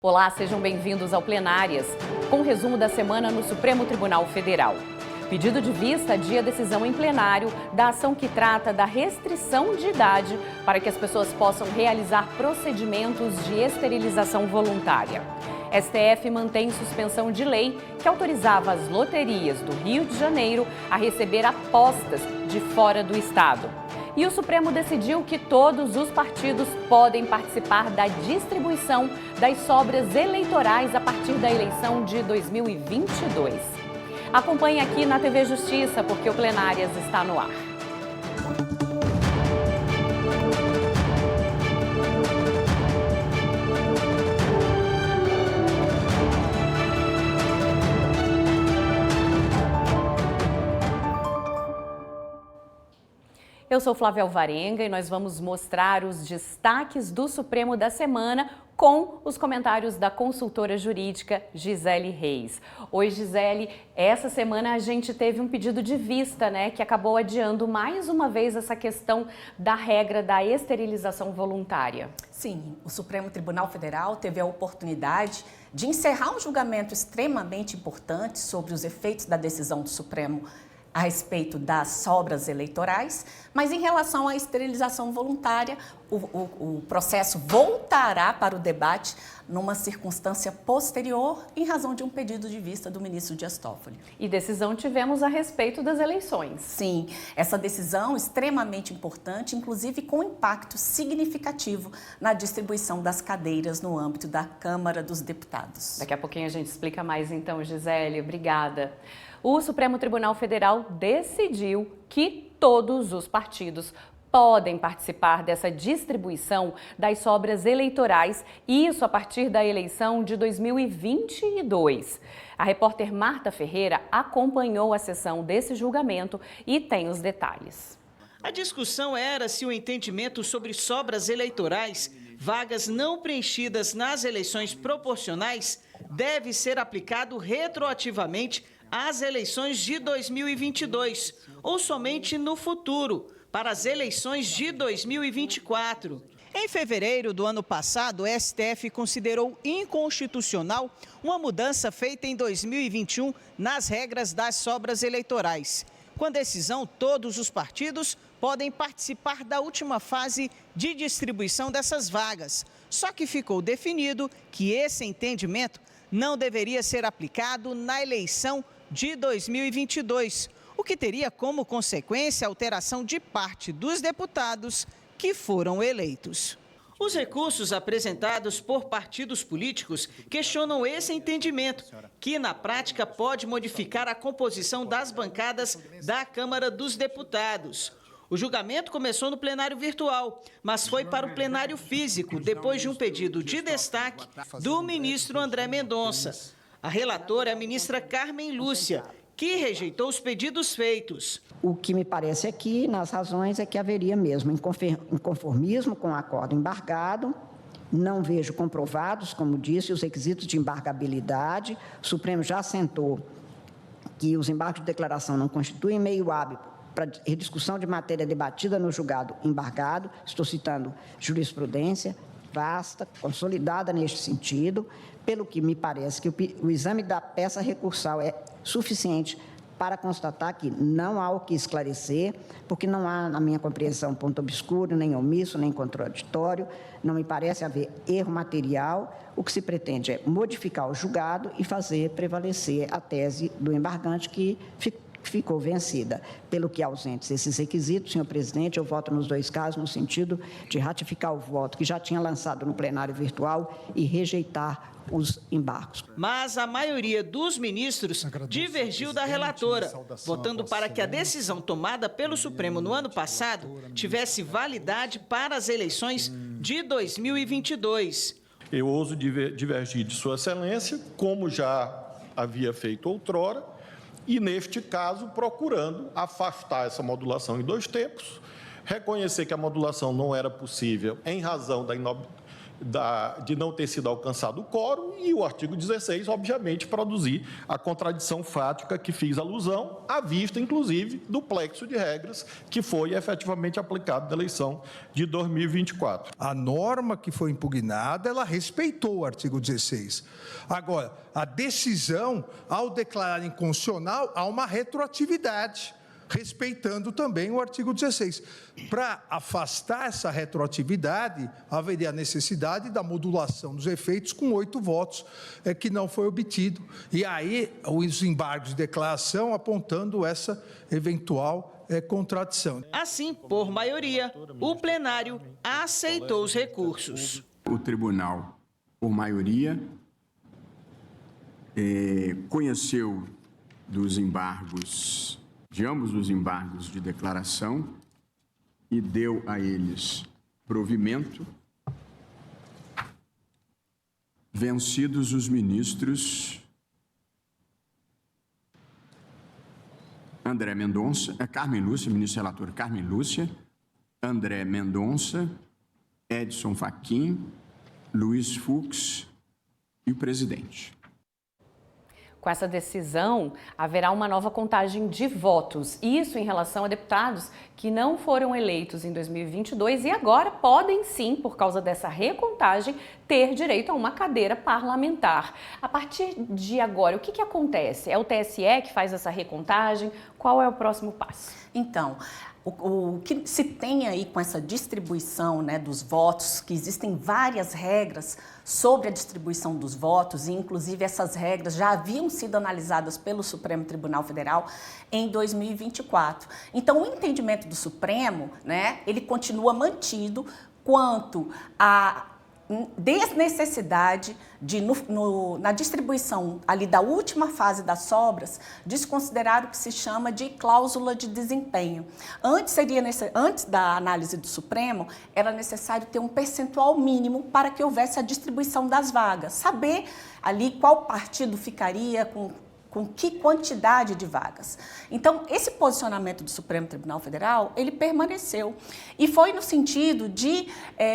Olá, sejam bem-vindos ao Plenárias, com o resumo da semana no Supremo Tribunal Federal. Pedido de vista adia decisão em plenário da ação que trata da restrição de idade para que as pessoas possam realizar procedimentos de esterilização voluntária. STF mantém suspensão de lei que autorizava as loterias do Rio de Janeiro a receber apostas de fora do estado. E o Supremo decidiu que todos os partidos podem participar da distribuição das sobras eleitorais a partir da eleição de 2022. Acompanhe aqui na TV Justiça, porque o Plenárias está no ar. Eu sou Flávia Alvarenga e nós vamos mostrar os destaques do Supremo da semana com os comentários da consultora jurídica Gisele Reis. Oi, Gisele, essa semana a gente teve um pedido de vista, né, que acabou adiando mais uma vez essa questão da regra da esterilização voluntária. Sim, o Supremo Tribunal Federal teve a oportunidade de encerrar um julgamento extremamente importante sobre os efeitos da decisão do Supremo a respeito das sobras eleitorais, mas em relação à esterilização voluntária, o processo voltará para o debate numa circunstância posterior, em razão de um pedido de vista do ministro Dias Toffoli. E decisão tivemos a respeito das eleições. Sim, essa decisão extremamente importante, inclusive com impacto significativo na distribuição das cadeiras no âmbito da Câmara dos Deputados. Daqui a pouquinho a gente explica mais então, Gisele. Obrigada. O Supremo Tribunal Federal decidiu que todos os partidos podem participar dessa distribuição das sobras eleitorais, isso a partir da eleição de 2022. A repórter Marta Ferreira acompanhou a sessão desse julgamento e tem os detalhes. A discussão era se o entendimento sobre sobras eleitorais, vagas não preenchidas nas eleições proporcionais, deve ser aplicado retroativamente às eleições de 2022 ou somente no futuro, para as eleições de 2024. Em fevereiro do ano passado, o STF considerou inconstitucional uma mudança feita em 2021 nas regras das sobras eleitorais. Com a decisão, todos os partidos podem participar da última fase de distribuição dessas vagas. Só que ficou definido que esse entendimento não deveria ser aplicado na eleição de 2022, o que teria como consequência a alteração de parte dos deputados que foram eleitos. Os recursos apresentados por partidos políticos questionam esse entendimento, que na prática pode modificar a composição das bancadas da Câmara dos Deputados. O julgamento começou no plenário virtual, mas foi para o plenário físico, depois de um pedido de destaque do ministro André Mendonça. A relatora é a ministra Carmen Lúcia, que rejeitou os pedidos feitos. O que me parece aqui, nas razões, é que haveria mesmo inconformismo com o acordo embargado. Não vejo comprovados, como disse, os requisitos de embargabilidade. O Supremo já assentou que os embargos de declaração não constituem meio hábil para rediscussão de matéria debatida no julgado embargado. Estou citando jurisprudência vasta, consolidada neste sentido, pelo que me parece que o exame da peça recursal é suficiente para constatar que não há o que esclarecer, porque não há, na minha compreensão, ponto obscuro, nem omisso, nem contraditório, não me parece haver erro material. O que se pretende é modificar o julgado e fazer prevalecer a tese do embargante que ficou vencida. Pelo que ausentes esses requisitos, senhor presidente, eu voto nos dois casos no sentido de ratificar o voto que já tinha lançado no plenário virtual e rejeitar os embargos. Mas a maioria dos ministros divergiu da relatora, votando para que a decisão tomada pelo Supremo no ano passado tivesse validade para as eleições de 2022. Eu ouso divergir de Sua Excelência, como já havia feito outrora, e, neste caso, procurando afastar essa modulação em dois tempos, reconhecer que a modulação não era possível em razão de não ter sido alcançado o quórum, e o artigo 16, obviamente, produzir a contradição fática que fiz alusão, à vista, inclusive, do plexo de regras que foi efetivamente aplicado na eleição de 2024. A norma que foi impugnada, ela respeitou o artigo 16. Agora, a decisão, ao declarar inconstitucional, há uma retroatividade, respeitando também o artigo 16. Para afastar essa retroatividade, haveria a necessidade da modulação dos efeitos com 8 votos, que não foi obtido. E aí, os embargos de declaração apontando essa eventual contradição. Assim, por maioria, o plenário aceitou os recursos. O tribunal, por maioria, conheceu dos embargos, de ambos os embargos de declaração, e deu a eles provimento, vencidos os ministros André Mendonça, Carmen Lúcia, ministro relator Carmen Lúcia, André Mendonça, Edson Fachin, Luiz Fux e o presidente. Com essa decisão, haverá uma nova contagem de votos. Isso em relação a deputados que não foram eleitos em 2022 e agora podem sim, por causa dessa recontagem, ter direito a uma cadeira parlamentar. A partir de agora, o que acontece? É o TSE que faz essa recontagem? Qual é o próximo passo? Então, o que se tem aí com essa distribuição, né, dos votos, que existem várias regras sobre a distribuição dos votos, e inclusive essas regras já haviam sido analisadas pelo Supremo Tribunal Federal em 2024. Então, o entendimento do Supremo, né, ele continua mantido quanto à desnecessidade de, na distribuição ali da última fase das sobras, desconsiderar o que se chama de cláusula de desempenho. Antes da análise do Supremo, era necessário ter um percentual mínimo para que houvesse a distribuição das vagas, saber ali qual partido ficaria com que quantidade de vagas. Então, esse posicionamento do Supremo Tribunal Federal, ele permaneceu e foi no sentido de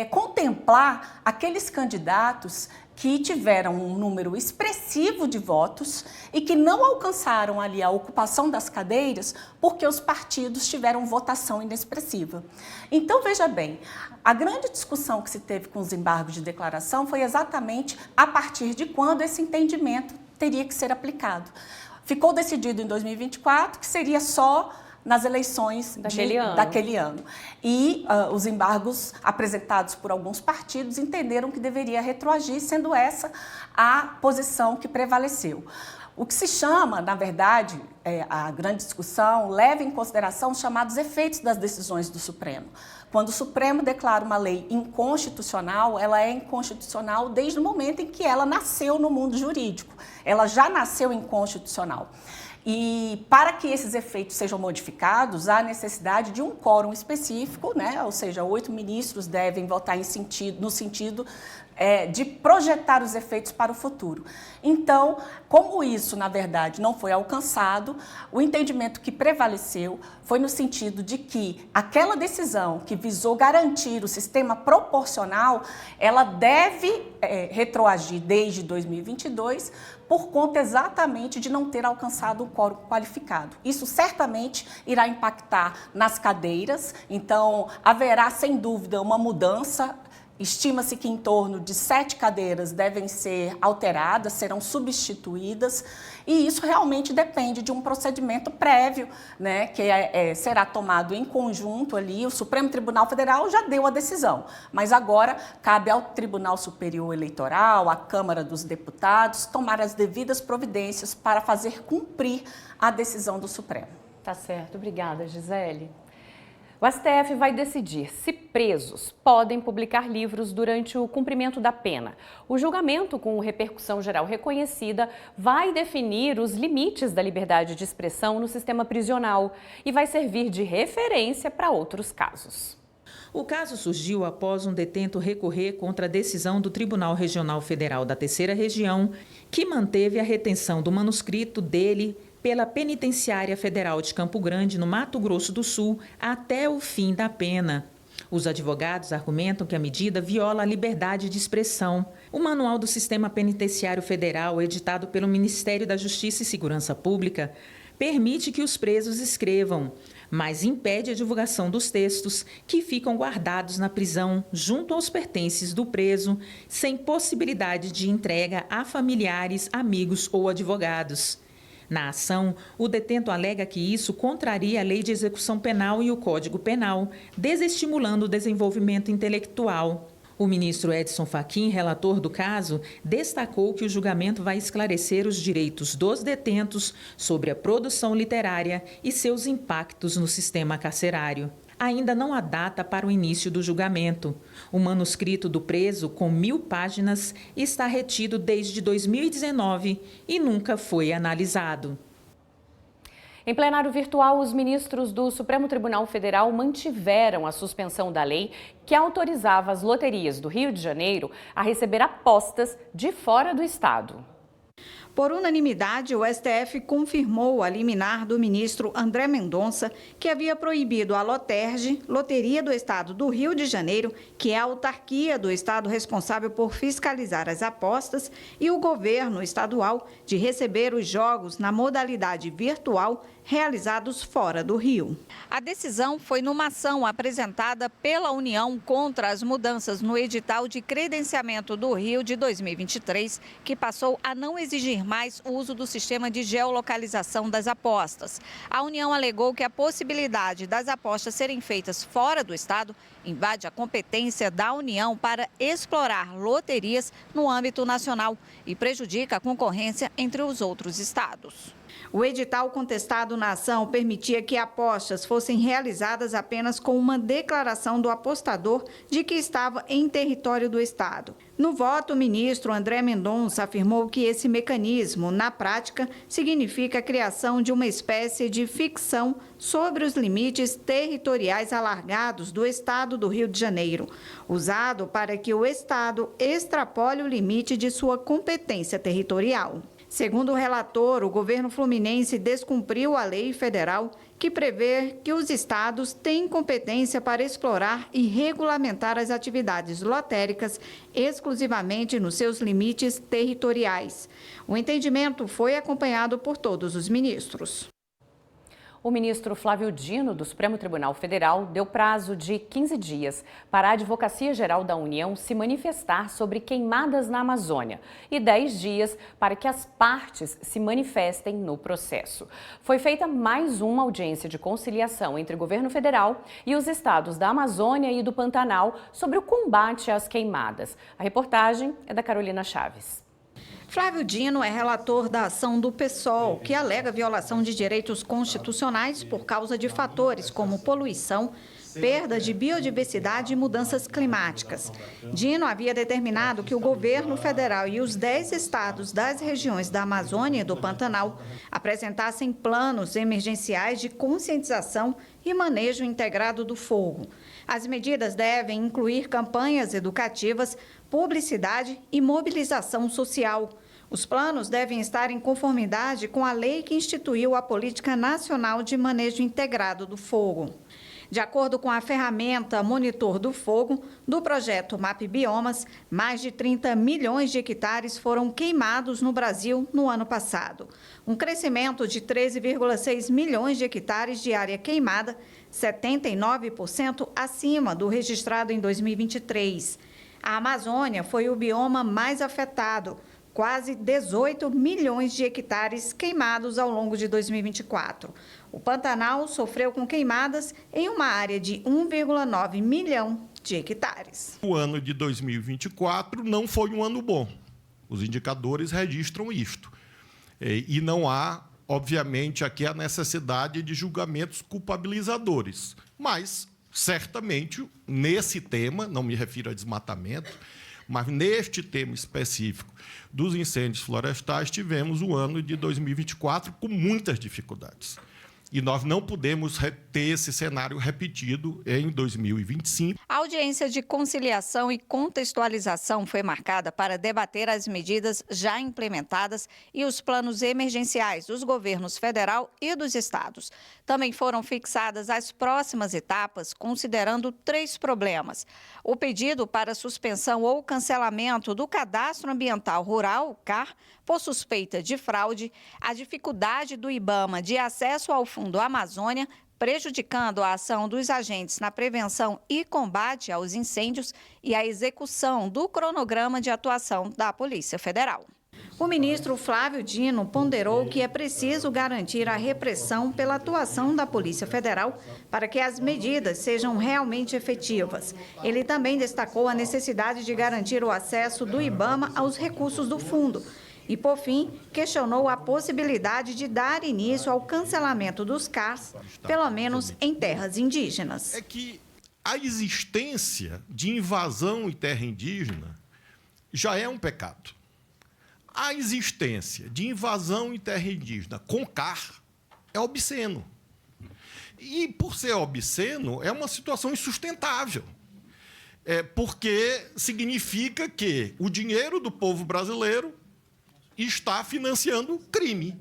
contemplar aqueles candidatos que tiveram um número expressivo de votos e que não alcançaram ali a ocupação das cadeiras porque os partidos tiveram votação inexpressiva. Então, veja bem, a grande discussão que se teve com os embargos de declaração foi exatamente a partir de quando esse entendimento teria que ser aplicado. Ficou decidido em 2024 que seria só nas eleições daquele ano. E os embargos apresentados por alguns partidos entenderam que deveria retroagir, sendo essa a posição que prevaleceu. O que se chama, na verdade, a grande discussão leva em consideração os chamados efeitos das decisões do Supremo. Quando o Supremo declara uma lei inconstitucional, ela é inconstitucional desde o momento em que ela nasceu no mundo jurídico. Ela já nasceu inconstitucional. E para que esses efeitos sejam modificados, há necessidade de um quórum específico, né? Ou seja, 8 ministros devem votar no sentido de projetar os efeitos para o futuro. Então, como isso, na verdade, não foi alcançado, o entendimento que prevaleceu foi no sentido de que aquela decisão que visou garantir o sistema proporcional, ela deve retroagir desde 2022, por conta exatamente de não ter alcançado o quórum qualificado. Isso certamente irá impactar nas cadeiras, então haverá, sem dúvida, uma mudança. Estima-se que em torno de 7 cadeiras devem ser alteradas, serão substituídas, e isso realmente depende de um procedimento prévio, né, que será tomado em conjunto ali. O Supremo Tribunal Federal já deu a decisão, mas agora cabe ao Tribunal Superior Eleitoral, à Câmara dos Deputados, tomar as devidas providências para fazer cumprir a decisão do Supremo. Tá certo, obrigada, Gisele. O STF vai decidir se presos podem publicar livros durante o cumprimento da pena. O julgamento, com repercussão geral reconhecida, vai definir os limites da liberdade de expressão no sistema prisional e vai servir de referência para outros casos. O caso surgiu após um detento recorrer contra a decisão do Tribunal Regional Federal da Terceira Região, que manteve a retenção do manuscrito dele pela Penitenciária Federal de Campo Grande, no Mato Grosso do Sul, até o fim da pena. Os advogados argumentam que a medida viola a liberdade de expressão. O Manual do Sistema Penitenciário Federal, editado pelo Ministério da Justiça e Segurança Pública, permite que os presos escrevam, mas impede a divulgação dos textos, que ficam guardados na prisão junto aos pertences do preso, sem possibilidade de entrega a familiares, amigos ou advogados. Na ação, o detento alega que isso contraria a Lei de Execução Penal e o Código Penal, desestimulando o desenvolvimento intelectual. O ministro Edson Fachin, relator do caso, destacou que o julgamento vai esclarecer os direitos dos detentos sobre a produção literária e seus impactos no sistema carcerário. Ainda não há data para o início do julgamento. O manuscrito do preso, com 1000 páginas, está retido desde 2019 e nunca foi analisado. Em plenário virtual, os ministros do Supremo Tribunal Federal mantiveram a suspensão da lei que autorizava as loterias do Rio de Janeiro a receber apostas de fora do estado. Por unanimidade, o STF confirmou a liminar do ministro André Mendonça, que havia proibido a Loterge, Loteria do Estado do Rio de Janeiro, que é a autarquia do estado responsável por fiscalizar as apostas, e o governo estadual de receber os jogos na modalidade virtual realizados fora do Rio. A decisão foi numa ação apresentada pela União contra as mudanças no edital de credenciamento do Rio de 2023, que passou a não exigir mais o uso do sistema de geolocalização das apostas. A União alegou que a possibilidade das apostas serem feitas fora do estado invade a competência da União para explorar loterias no âmbito nacional e prejudica a concorrência entre os outros estados. O edital contestado na ação permitia que apostas fossem realizadas apenas com uma declaração do apostador de que estava em território do estado. No voto, o ministro André Mendonça afirmou que esse mecanismo, na prática, significa a criação de uma espécie de ficção sobre os limites territoriais alargados do estado do Rio de Janeiro, usado para que o estado extrapole o limite de sua competência territorial. Segundo o relator, o governo fluminense descumpriu a lei federal que prevê que os estados têm competência para explorar e regulamentar as atividades lotéricas exclusivamente nos seus limites territoriais. O entendimento foi acompanhado por todos os ministros. O ministro Flávio Dino, do Supremo Tribunal Federal, deu prazo de 15 dias para a Advocacia Geral da União se manifestar sobre queimadas na Amazônia e 10 dias para que as partes se manifestem no processo. Foi feita mais uma audiência de conciliação entre o governo federal e os estados da Amazônia e do Pantanal sobre o combate às queimadas. A reportagem é da Carolina Chaves. Flávio Dino é relator da ação do PSOL, que alega violação de direitos constitucionais por causa de fatores como poluição, perda de biodiversidade e mudanças climáticas. Dino havia determinado que o governo federal e os 10 estados das regiões da Amazônia e do Pantanal apresentassem planos emergenciais de conscientização e manejo integrado do fogo. As medidas devem incluir campanhas educativas, publicidade e mobilização social. Os planos devem estar em conformidade com a lei que instituiu a Política Nacional de Manejo Integrado do Fogo. De acordo com a ferramenta Monitor do Fogo, do projeto MAP Biomas, mais de 30 milhões de hectares foram queimados no Brasil no ano passado. Um crescimento de 13,6 milhões de hectares de área queimada, 79% acima do registrado em 2023. A Amazônia foi o bioma mais afetado, quase 18 milhões de hectares queimados ao longo de 2024. O Pantanal sofreu com queimadas em uma área de 1,9 milhão de hectares. O ano de 2024 não foi um ano bom. Os indicadores registram isto. E não há, obviamente, aqui a necessidade de julgamentos culpabilizadores. Mas, certamente, nesse tema, não me refiro a desmatamento, mas neste tema específico dos incêndios florestais, tivemos o ano de 2024 com muitas dificuldades. E nós não podemos ter esse cenário repetido em 2025. A audiência de conciliação e contextualização foi marcada para debater as medidas já implementadas e os planos emergenciais dos governos federal e dos estados. Também foram fixadas as próximas etapas, considerando 3 problemas: o pedido para suspensão ou cancelamento do Cadastro Ambiental Rural, o CAR, por suspeita de fraude, a dificuldade do IBAMA de acesso ao Fundo Amazônia, prejudicando a ação dos agentes na prevenção e combate aos incêndios, e a execução do cronograma de atuação da Polícia Federal. O ministro Flávio Dino ponderou que é preciso garantir a repressão pela atuação da Polícia Federal para que as medidas sejam realmente efetivas. Ele também destacou a necessidade de garantir o acesso do IBAMA aos recursos do fundo. E, por fim, questionou a possibilidade de dar início ao cancelamento dos CARs, pelo menos em terras indígenas. É que a existência de invasão em terra indígena já é um pecado. A existência de invasão em terra indígena com CAR é obsceno. E, por ser obsceno, é uma situação insustentável. Porque significa que o dinheiro do povo brasileiro está financiando crime.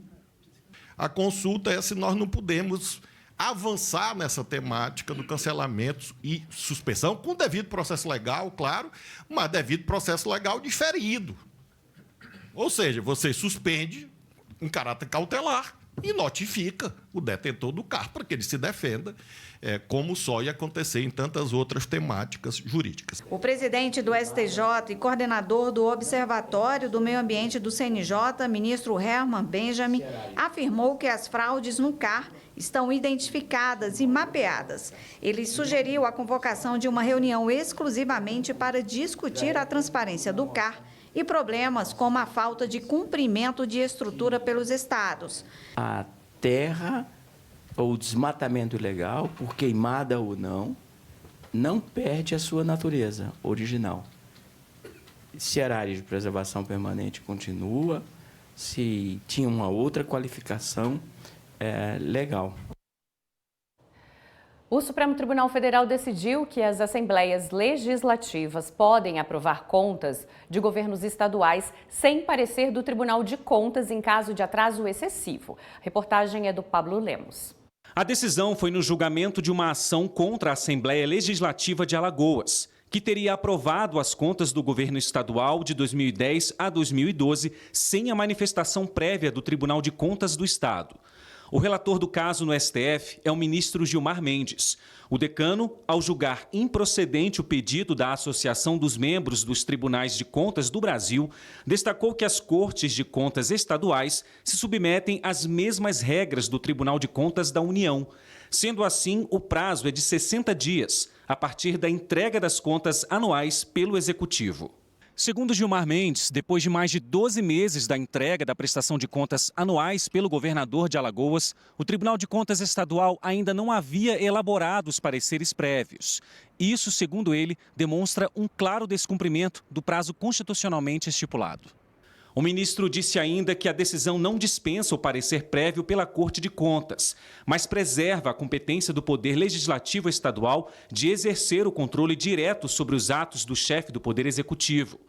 A consulta é se nós não podemos avançar nessa temática do cancelamento e suspensão, com devido processo legal, claro, mas devido processo legal diferido. Ou seja, você suspende em caráter cautelar e notifica o detentor do CAR para que ele se defenda, como só ia acontecer em tantas outras temáticas jurídicas. O presidente do STJ e coordenador do Observatório do Meio Ambiente do CNJ, ministro Herman Benjamin, afirmou que as fraudes no CAR estão identificadas e mapeadas. Ele sugeriu a convocação de uma reunião exclusivamente para discutir a transparência do CAR e problemas como a falta de cumprimento de estrutura pelos estados. A terra ou desmatamento ilegal, por queimada ou não perde a sua natureza original. Se a área de preservação permanente continua, se tinha uma outra qualificação legal. O Supremo Tribunal Federal decidiu que as assembleias legislativas podem aprovar contas de governos estaduais sem parecer do Tribunal de Contas em caso de atraso excessivo. A reportagem é do Pablo Lemos. A decisão foi no julgamento de uma ação contra a Assembleia Legislativa de Alagoas, que teria aprovado as contas do governo estadual de 2010 a 2012 sem a manifestação prévia do Tribunal de Contas do Estado. O relator do caso no STF é o ministro Gilmar Mendes. O decano, ao julgar improcedente o pedido da Associação dos Membros dos Tribunais de Contas do Brasil, destacou que as Cortes de Contas estaduais se submetem às mesmas regras do Tribunal de Contas da União. Sendo assim, o prazo é de 60 dias, a partir da entrega das contas anuais pelo Executivo. Segundo Gilmar Mendes, depois de mais de 12 meses da entrega da prestação de contas anuais pelo governador de Alagoas, o Tribunal de Contas Estadual ainda não havia elaborado os pareceres prévios. Isso, segundo ele, demonstra um claro descumprimento do prazo constitucionalmente estipulado. O ministro disse ainda que a decisão não dispensa o parecer prévio pela Corte de Contas, mas preserva a competência do Poder Legislativo Estadual de exercer o controle direto sobre os atos do chefe do Poder Executivo.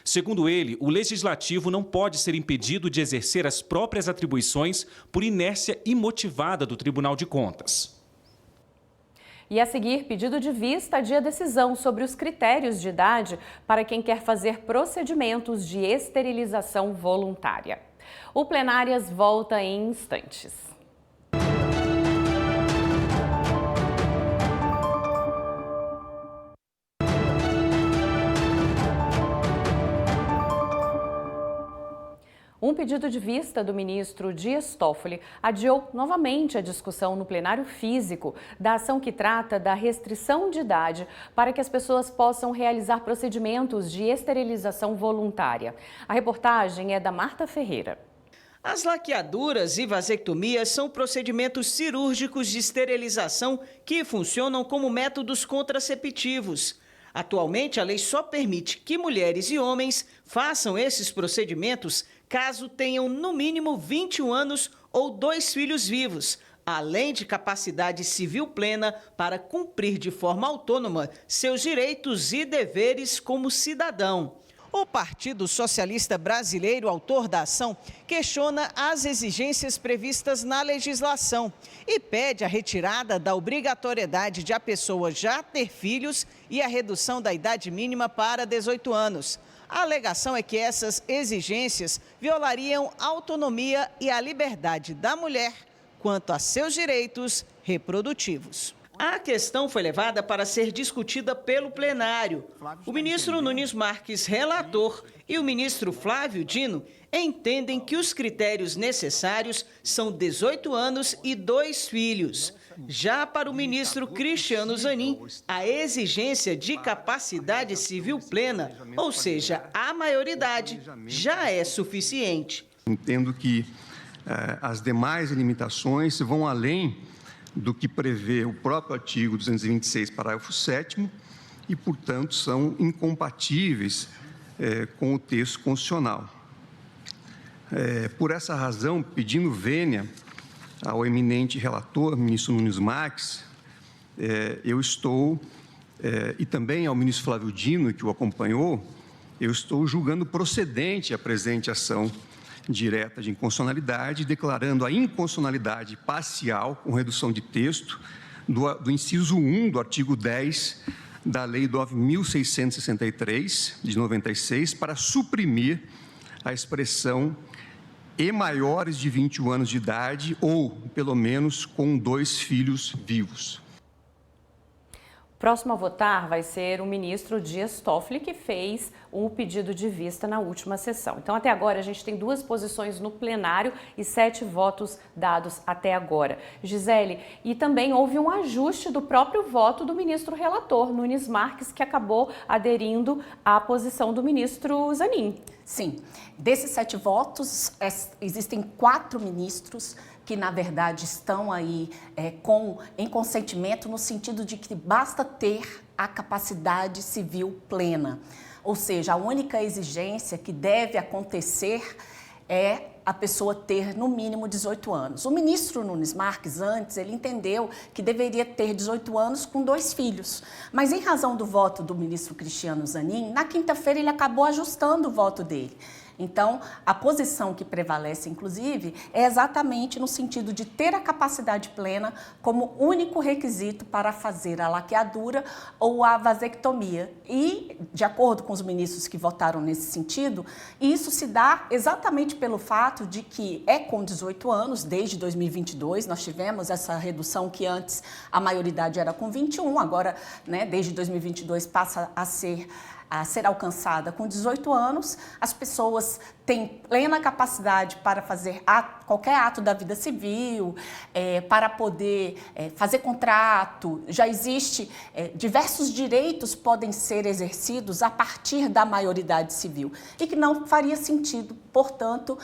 Segundo ele, o Legislativo não pode ser impedido de exercer as próprias atribuições por inércia imotivada do Tribunal de Contas. E a seguir, pedido de vista adia decisão sobre os critérios de idade para quem quer fazer procedimentos de esterilização voluntária. O Plenárias volta em instantes. Um pedido de vista do ministro Dias Toffoli adiou novamente a discussão no plenário físico da ação que trata da restrição de idade para que as pessoas possam realizar procedimentos de esterilização voluntária. A reportagem é da Marta Ferreira. As laqueaduras e vasectomias são procedimentos cirúrgicos de esterilização que funcionam como métodos contraceptivos. Atualmente, a lei só permite que mulheres e homens façam esses procedimentos caso tenham no mínimo 21 anos ou 2 filhos vivos. além de capacidade civil plena para cumprir de forma autônoma seus direitos e deveres como cidadão. O Partido Socialista Brasileiro, autor da ação, questiona as exigências previstas na legislação e pede a retirada da obrigatoriedade de a pessoa já ter filhos e a redução da idade mínima para 18 anos. A alegação é que essas exigências violariam a autonomia e a liberdade da mulher quanto a seus direitos reprodutivos. A questão foi levada para ser discutida pelo plenário. O ministro Nunes Marques, relator, e o ministro Flávio Dino entendem que os critérios necessários são 18 anos e 2 filhos. Já para o ministro Cristiano Zanin, a exigência de capacidade civil plena, ou seja, a maioridade, já é suficiente. Entendo que as demais limitações vão além do que prevê o próprio artigo 226, parágrafo 7º, e, portanto, são incompatíveis com o texto constitucional. Por essa razão, pedindo vênia ao eminente relator, ministro Nunes Marques, eu estou, e também ao ministro Flávio Dino, que o acompanhou, eu estou julgando procedente a presente ação direta de inconstitucionalidade, declarando a inconstitucionalidade parcial, com redução de texto, do inciso 1 do artigo 10 da Lei 9.663, de 96, para suprimir a expressão e maiores de 21 anos de idade ou, pelo menos, com 2 filhos vivos. Próximo a votar vai ser o ministro Dias Toffoli, que fez um pedido de vista na última sessão. Então, até agora, a gente tem 2 posições no plenário e 7 votos dados até agora. Gisele, e também houve um ajuste do próprio voto do ministro relator, Nunes Marques, que acabou aderindo à posição do ministro Zanin. Sim, desses 7 votos, existem 4 ministros que, na verdade, estão aí em consentimento no sentido de que basta ter a capacidade civil plena. Ou seja, a única exigência que deve acontecer é a pessoa ter, no mínimo, 18 anos. O ministro Nunes Marques, antes, ele entendeu que deveria ter 18 anos com 2 filhos. Mas, em razão do voto do ministro Cristiano Zanin, na quinta-feira ele acabou ajustando o voto dele. Então, a posição que prevalece, inclusive, é exatamente no sentido de ter a capacidade plena como único requisito para fazer a laqueadura ou a vasectomia. E, de acordo com os ministros que votaram nesse sentido, isso se dá exatamente pelo fato de que é com 18 anos, desde 2022, nós tivemos essa redução que antes a maioridade era com 21, agora, desde 2022, passa a ser alcançada com 18 anos, as pessoas têm plena capacidade para fazer qualquer ato da vida civil, para poder fazer contrato. Já existe, diversos direitos podem ser exercidos a partir da maioridade civil e que não faria sentido, portanto,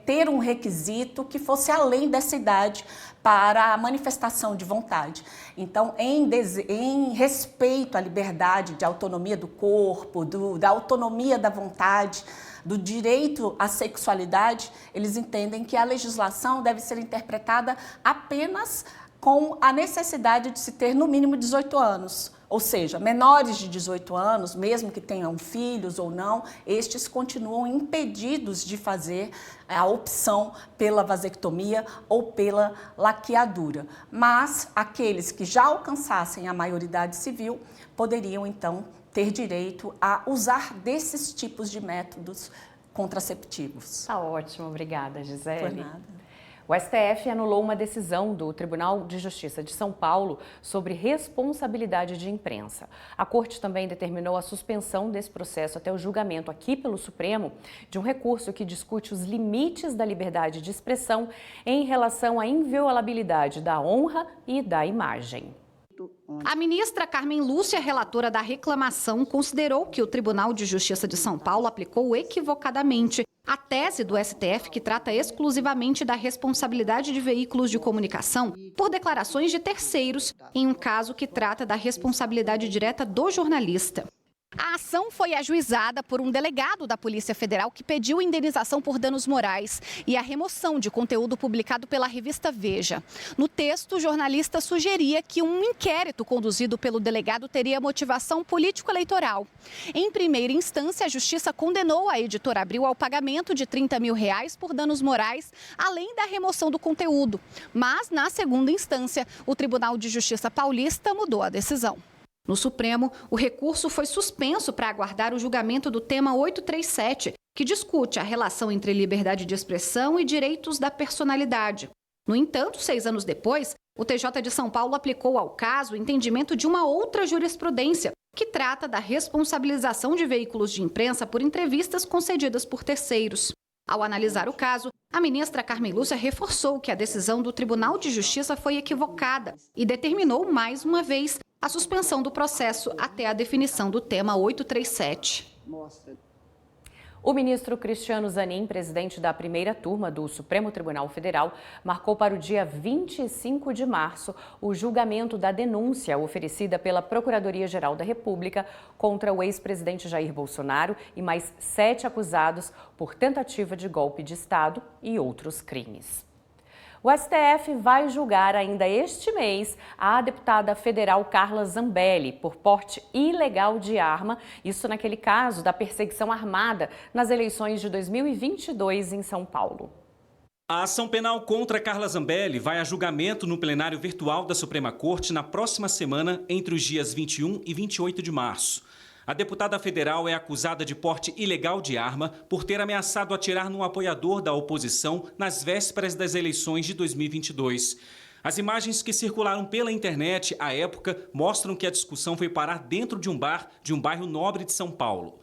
ter um requisito que fosse além dessa idade para a manifestação de vontade. Então, em respeito à liberdade de autonomia do corpo, da autonomia da vontade, do direito à sexualidade, eles entendem que a legislação deve ser interpretada apenas com a necessidade de se ter no mínimo 18 anos. Ou seja, menores de 18 anos, mesmo que tenham filhos ou não, estes continuam impedidos de fazer a opção pela vasectomia ou pela laqueadura. Mas aqueles que já alcançassem a maioridade civil poderiam, então, ter direito a usar desses tipos de métodos contraceptivos. Tá ótimo, obrigada, Gisele. Por nada. O STF anulou uma decisão do Tribunal de Justiça de São Paulo sobre responsabilidade de imprensa. A Corte também determinou a suspensão desse processo até o julgamento aqui pelo Supremo de um recurso que discute os limites da liberdade de expressão em relação à inviolabilidade da honra e da imagem. A ministra Carmen Lúcia, relatora da reclamação, considerou que o Tribunal de Justiça de São Paulo aplicou equivocadamente a tese do STF que trata exclusivamente da responsabilidade de veículos de comunicação por declarações de terceiros, em um caso que trata da responsabilidade direta do jornalista. A ação foi ajuizada por um delegado da Polícia Federal que pediu indenização por danos morais e a remoção de conteúdo publicado pela revista Veja. No texto, o jornalista sugeria que um inquérito conduzido pelo delegado teria motivação político-eleitoral. Em primeira instância, a Justiça condenou a editora Abril ao pagamento de R$30 mil por danos morais, além da remoção do conteúdo. Mas, na segunda instância, o Tribunal de Justiça paulista mudou a decisão. No Supremo, o recurso foi suspenso para aguardar o julgamento do tema 837, que discute a relação entre liberdade de expressão e direitos da personalidade. No entanto, 6 anos depois, o TJ de São Paulo aplicou ao caso o entendimento de uma outra jurisprudência, que trata da responsabilização de veículos de imprensa por entrevistas concedidas por terceiros. Ao analisar o caso, a ministra Carmen Lúcia reforçou que a decisão do Tribunal de Justiça foi equivocada e determinou, mais uma vez, a suspensão do processo até a definição do tema 837. O ministro Cristiano Zanin, presidente da primeira turma do Supremo Tribunal Federal, marcou para o dia 25 de março o julgamento da denúncia oferecida pela Procuradoria-Geral da República contra o ex-presidente Jair Bolsonaro e mais 7 acusados por tentativa de golpe de Estado e outros crimes. O STF vai julgar ainda este mês a deputada federal Carla Zambelli por porte ilegal de arma, isso naquele caso da perseguição armada nas eleições de 2022 em São Paulo. A ação penal contra Carla Zambelli vai a julgamento no plenário virtual da Suprema Corte na próxima semana, entre os dias 21 e 28 de março. A deputada federal é acusada de porte ilegal de arma por ter ameaçado atirar num apoiador da oposição nas vésperas das eleições de 2022. As imagens que circularam pela internet à época mostram que a discussão foi parar dentro de um bar de um bairro nobre de São Paulo.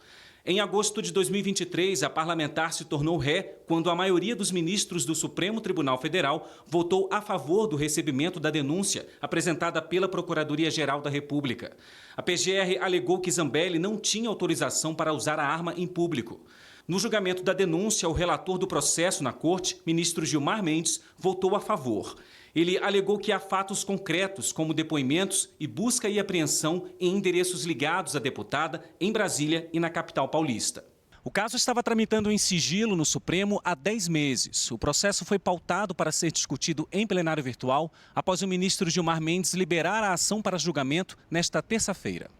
Em agosto de 2023, a parlamentar se tornou ré quando a maioria dos ministros do Supremo Tribunal Federal votou a favor do recebimento da denúncia apresentada pela Procuradoria-Geral da República. A PGR alegou que Zambelli não tinha autorização para usar a arma em público. No julgamento da denúncia, o relator do processo na corte, ministro Gilmar Mendes, votou a favor. Ele alegou que há fatos concretos, como depoimentos e busca e apreensão em endereços ligados à deputada em Brasília e na capital paulista. O caso estava tramitando em sigilo no Supremo há 10 meses. O processo foi pautado para ser discutido em plenário virtual após o ministro Gilmar Mendes liberar a ação para julgamento nesta terça-feira.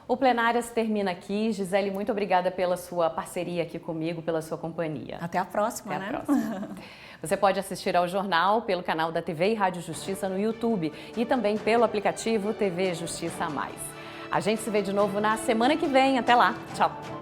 O Plenárias termina aqui. Gisele, muito obrigada pela sua parceria aqui comigo, pela sua companhia. Até a próxima, Até a próxima. Você pode assistir ao jornal pelo canal da TV e Rádio Justiça no YouTube e também pelo aplicativo TV Justiça a Mais. A gente se vê de novo na semana que vem. Até lá. Tchau.